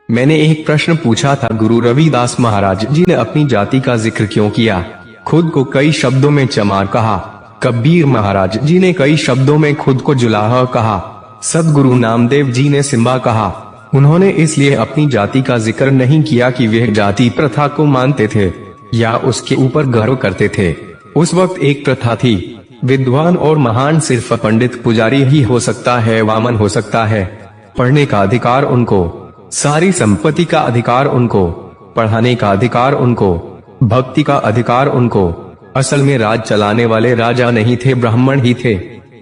मैंने एक प्रश्न पूछा था, गुरु रविदास महाराज जी ने अपनी जाति का जिक्र क्यों किया? खुद को कई शब्दों में चमार कहा। कबीर महाराज जी ने कई शब्दों में खुद को जुलाहा कहा। सद्गुरु नामदेव जी ने सिम्बा कहा। उन्होंने इसलिए अपनी जाति का जिक्र नहीं किया कि वे जाति प्रथा को मानते थे या उसके ऊपर गर्व करते थे। उस वक्त एक प्रथा थी, विद्वान और महान सिर्फ पंडित पुजारी ही हो सकता है, वामन हो सकता है। पढ़ने का अधिकार उनको, सारी संपत्ति का अधिकार उनको, पढ़ाने का अधिकार उनको, भक्ति का अधिकार उनको। असल में राज चलाने वाले राजा नहीं थे, ब्राह्मण ही थे।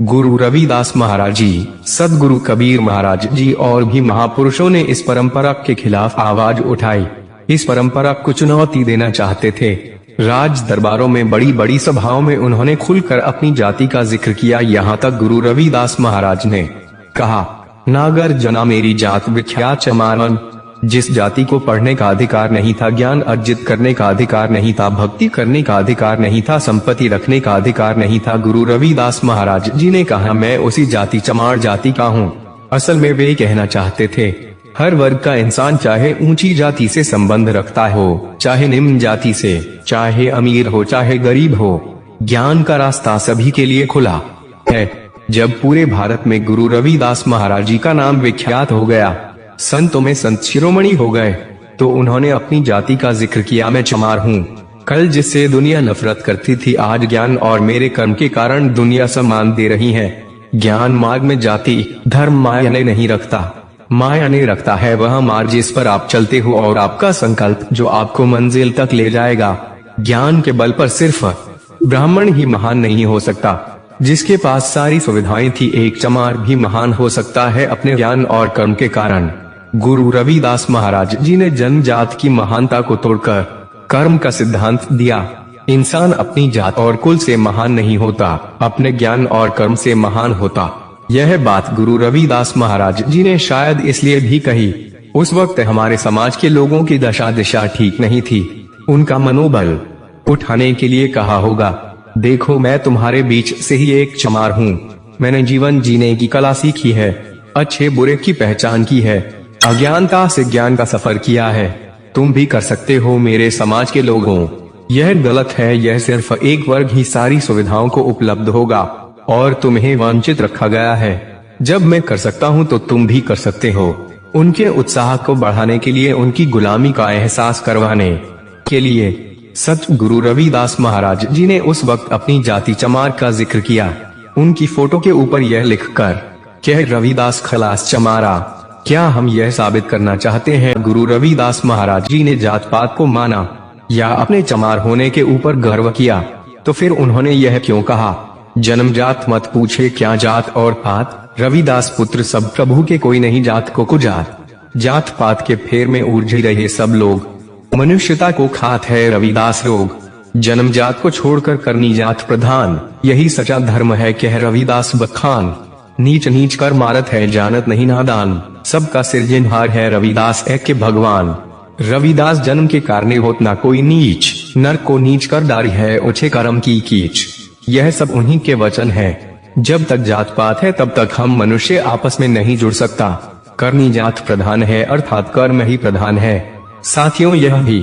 गुरु रविदास महाराज जी, सद्गुरु कबीर महाराज जी और भी महापुरुषों ने इस परंपरा के खिलाफ आवाज उठाई। इस परंपरा को चुनौती देना चाहते थे। राज दरबारों में, बड़ी बड़ी सभाओं में उन्होंने खुलकर अपनी जाति का जिक्र किया। यहाँ तक गुरु रविदास महाराज ने कहा, नागर जना मेरी जात विख्यात चमारन। जिस जाति को पढ़ने का अधिकार नहीं था, ज्ञान अर्जित करने का अधिकार नहीं था, भक्ति करने का अधिकार नहीं था, संपत्ति रखने का अधिकार नहीं था, गुरु रविदास महाराज जी ने कहा, मैं उसी जाति चमार जाति का हूँ। असल में वे कहना चाहते थे, हर वर्ग का इंसान चाहे ऊंची जाति से संबंध रखता हो, चाहे निम्न जाति से, चाहे अमीर हो चाहे गरीब हो, ज्ञान का रास्ता सभी के लिए खुला है। जब पूरे भारत में गुरु रविदास महाराज जी का नाम विख्यात हो गया, संतों में संत शिरोमणि हो गए, तो उन्होंने अपनी जाति का जिक्र किया, मैं चमार हूँ। कल जिससे दुनिया नफरत करती थी, आज ज्ञान और मेरे कर्म के कारण दुनिया सम्मान दे रही है। ज्ञान मार्ग में जाति धर्म मायने नहीं रखता। मायने रखता है वह मार्ग जिस पर आप चलते हो और आपका संकल्प जो आपको मंजिल तक ले जाएगा। ज्ञान के बल पर सिर्फ ब्राह्मण ही महान नहीं हो सकता। जिसके पास सारी सुविधाएं थी, एक चमार भी महान हो सकता है अपने ज्ञान और कर्म के कारण। गुरु रविदास महाराज जी ने जन्मजात की महानता को तोड़कर कर्म का सिद्धांत दिया। इंसान अपनी जात और कुल से महान नहीं होता, अपने ज्ञान और कर्म से महान होता। यह बात गुरु रविदास महाराज जी ने शायद इसलिए भी कही, उस वक्त हमारे समाज के लोगों की दिशा ठीक नहीं थी। उनका मनोबल उठाने के लिए कहा होगा, देखो मैं तुम्हारे बीच से ही एक चमार हूँ। मैंने जीवन जीने की कला सीखी है, अच्छे बुरे की पहचान की है, अज्ञानता से ज्ञान का सफर किया है। तुम भी कर सकते हो मेरे समाज के लोगों। यह गलत है, यह सिर्फ एक वर्ग ही सारी सुविधाओं को उपलब्ध होगा और तुम्हें वंचित रखा गया है। जब मैं कर सकता हूँ तो तुम भी कर सकते हो। उनके उत्साह को बढ़ाने के लिए, उनकी गुलामी का एहसास करवाने के लिए सच गुरु रविदास महाराज जी ने उस वक्त अपनी जाति चमार का जिक्र किया। उनकी फोटो के ऊपर यह लिखकर, कह रविदास खलास चमारा। क्या हम यह साबित करना चाहते हैं गुरु रविदास महाराज जी ने जात पात को माना या अपने चमार होने के ऊपर गर्व किया? तो फिर उन्होंने यह क्यों कहा, जन्मजात मत पूछे क्या जात और पात, रविदास पुत्र सब प्रभु के, कोई नहीं जात को कुजात। जात पात के फेर में उलझे रहे सब लोग, मनुष्यता को खात है रविदास रोग। जन्मजात को छोड़कर करनी जात प्रधान, यही सच्चा धर्म है कह रविदास बखान। नीच नीच कर मारत है जानत नहीं नादान, सबका सिरजनहार है रविदास एक के भगवान। रविदास जन्म के कारणे होत ना कोई नीच, नर को नीच कर डारी है ओछे कर्म की कीच। यह सब उन्हीं के वचन है। जब तक जात पात है तब तक हम मनुष्य आपस में नहीं जुड़ सकता। करनी जात प्रधान है अर्थात कर्म ही प्रधान है। साथियों यह भी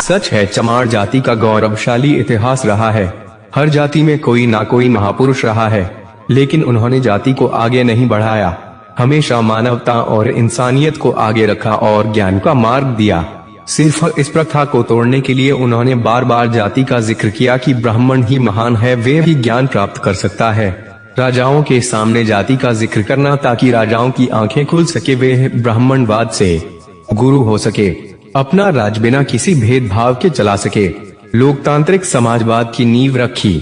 सच है, चमार जाति का गौरवशाली इतिहास रहा है। हर जाति में कोई ना कोई महापुरुष रहा है, लेकिन उन्होंने जाति को आगे नहीं बढ़ाया, हमेशा मानवता और इंसानियत को आगे रखा और ज्ञान का मार्ग दिया। सिर्फ इस प्रथा को तोड़ने के लिए उन्होंने बार बार जाति का जिक्र किया कि ब्राह्मण ही महान है, वे ही ज्ञान प्राप्त कर सकता है। राजाओं के सामने जाति का जिक्र करना ताकि राजाओं की आंखें खुल सके, वे ब्राह्मणवाद से गुरु हो सके, अपना राज बिना किसी भेदभाव के चला सके। लोकतांत्रिक समाजवाद की नींव रखी।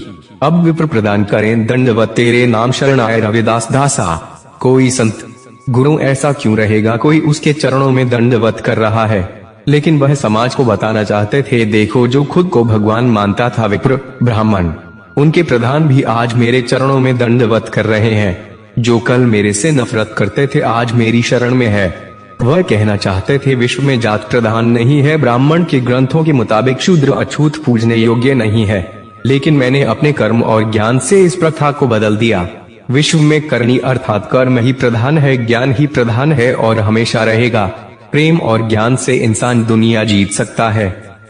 अब विप्र प्रदान करें दंडवत तेरे नाम शरण आए रविदास दासा। कोई संत गुरु ऐसा क्यों रहेगा, कोई उसके चरणों में दंडवत कर रहा है, लेकिन वह समाज को बताना चाहते थे, देखो जो खुद को भगवान मानता था विप्र ब्राह्मण, उनके प्रधान भी आज मेरे चरणों में दंडवत कर रहे हैं। जो कल मेरे से नफरत करते थे आज मेरी शरण में है। वह कहना चाहते थे विश्व में जात प्रधान नहीं है, ब्राह्मण के ग्रंथों के मुताबिक शूद्र अछूत पूजने योग्य नहीं है, लेकिन मैंने अपने कर्म और ज्ञान से इस प्रथा को बदल दिया। विश्व में करनी अर्थात कर्म ही प्रधान है, ज्ञान ही प्रधान है और हमेशा रहेगा। प्रेम और ज्ञान से इंसान दुनिया जीत सकता है।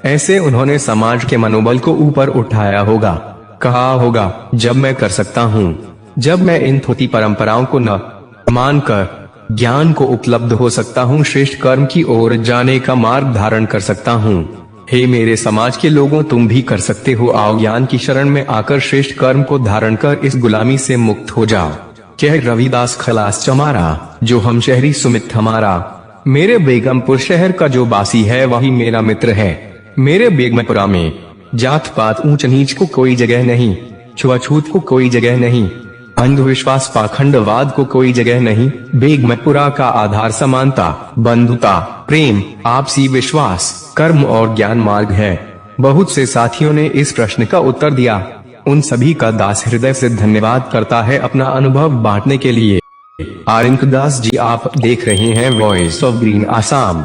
ऐसे उन्होंने समाज के मनोबल को ऊपर उठाया होगा। कहा होगा, जब मैं कर सकता हूँ, जब मैं इन थोती परंपराओं को न मानकर ज्ञान को उपलब्ध हो सकता हूँ, श्रेष्ठ कर्म की ओर जाने का मार्ग धारण कर सकता हूँ। हे मेरे समाज के लोगों, तुम भी कर सकते हो। आओ ज्ञान की शरण में आकर श्रेष्ठ कर्म को धारण कर इस गुलामी से मुक्त हो जाओ। कह रविदास खलास चमारा, जो हम शहरी सुमित हमारा। मेरे बेगमपुर शहर का जो बासी है वही मेरा मित्र है। मेरे बेगमपुरा में जात पात ऊंच नीच को कोई जगह नहीं, छुआछूत को कोई जगह नहीं, अंधविश्वास पाखंडवाद को कोई जगह नहीं। बेगमपुरा का आधार समानता, बंधुता, प्रेम, आपसी विश्वास, कर्म और ज्ञान मार्ग है। बहुत से साथियों ने इस प्रश्न का उत्तर दिया। उन सभी का दास हृदय से धन्यवाद करता है अपना अनुभव बांटने के लिए। आरिंक दास जी, आप देख रहे हैं वॉइस ऑफ ग्रीन आसाम।